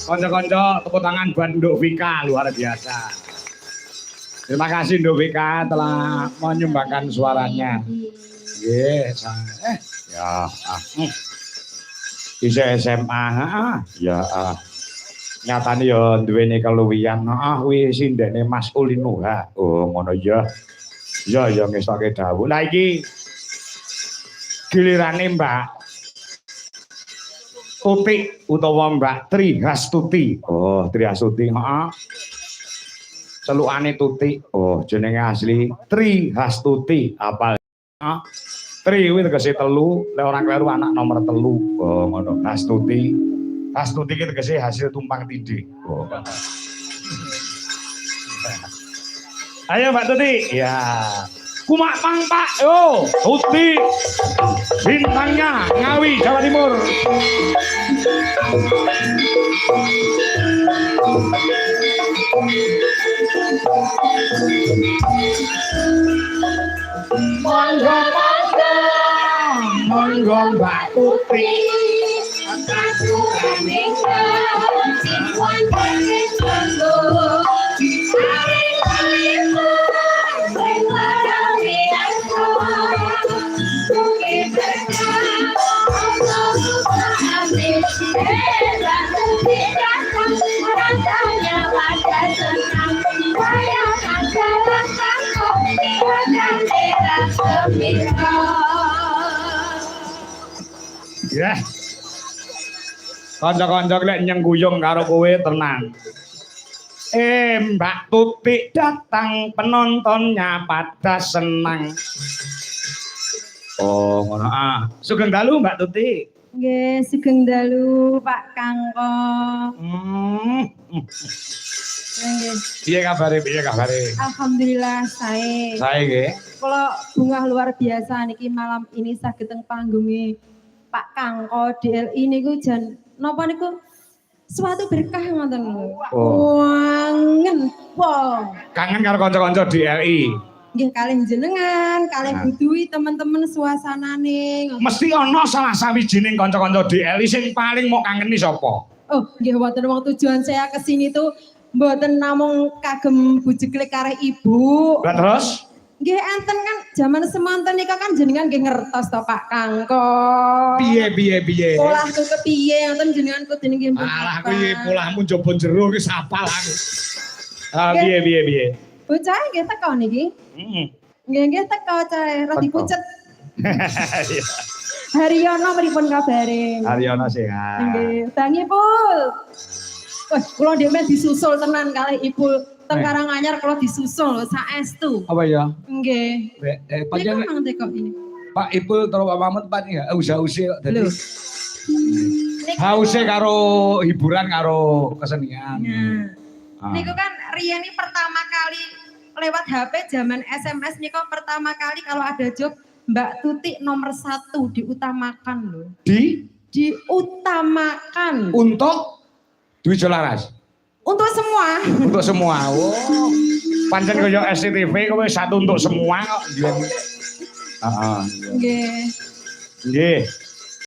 Konco-konco tepuk tangan buat Nduk Vika, luar biasa. Terima kasih Nduk Vika telah menyumbangkan suaranya. Yes. Ya. Bisa SMA, ya. Nyatane ya duweni keluwihan. Kuwi sindene Mas Ulinuha. Oh, ngono ya. Ya ngestoke dawuh. Lah iki gilirane Mbak Tuti utawa Mbak Tri Hastuti. Oh, Tri Hastuti, heeh. Celukane Tuti. Oh, jenenge asli Tri Hastuti. Apal? Tri kuwi tegese telu, lek ora kleru anak nomor telu. Oh, ngono. Hastuti. Hastuti ki tegese hasil tumpang tindih. Oh. Ayo Mbak Tuti. Ya. Kumak Mang Pak, yo, Tuti bintangnya Ngawi, Jawa Timur. Monggo Mbak Tuti. Ya. Kanca-kanca lek nyengguyung karo kowe tenang. Mbak Tuti datang, penontonnya pada senang. Oh, ngono Sugeng dalu Mbak Tuti. Nggih, sugeng dalu Pak Kangko. Piye kabare? Alhamdulillah sae. Sae nggih. Kula bungah luar biasa niki malam ini saged teng panggunge Pak Kangko DLI niku jan napa niku suatu berkah ngoten lho. Wangen pol. Kangen karo kanca-kanca DLI. Nggih kalih jenengan, kalih butuhi teman-teman suasanane. Mesti ana salah sawijining kanca-kanca DLI sing paling mau kangeni sapa? Oh, nggih wonten wong tujuan saya ke sini tuh mboten namung kagem bujeklik kareh ibu. Lah terus? Nggih enten kan zaman semanten nika kan jenengan nggih ngertos to Pak Kangko. Piye? Polahku kepiye enten jenengan kudu nggih. Alah kuwi polahmu njaba jero wis apal aku. Piye? Bocah nggih teko niki. Nggih teko cah radi pucet. Haryono pripun kabare? Haryono sehat. Nggih, tangi Pul. Wah, kula dhewe disusul tenan kalih Ibu teng Karanganyar kula disusul lho saestu. Apa ya? Nggih. Panjenengan nang teko ini. Pak Ipul karo Pak Mamet pan ya usah-usih kok dadi. Hause karo hiburan karo kesenian. Niku kan riyen ini pertama kali lewat HP zaman SMS niku pertama kali kalau ada job Mbak Tuti nomor 1 diutamakan loh. Diutamakan. Untuk Dwi Jolaras. Untuk semua. Untuk semua. Oh. Pancen kaya SCTV kowe satu untuk semua kok. Heeh. Nggih. Nggih.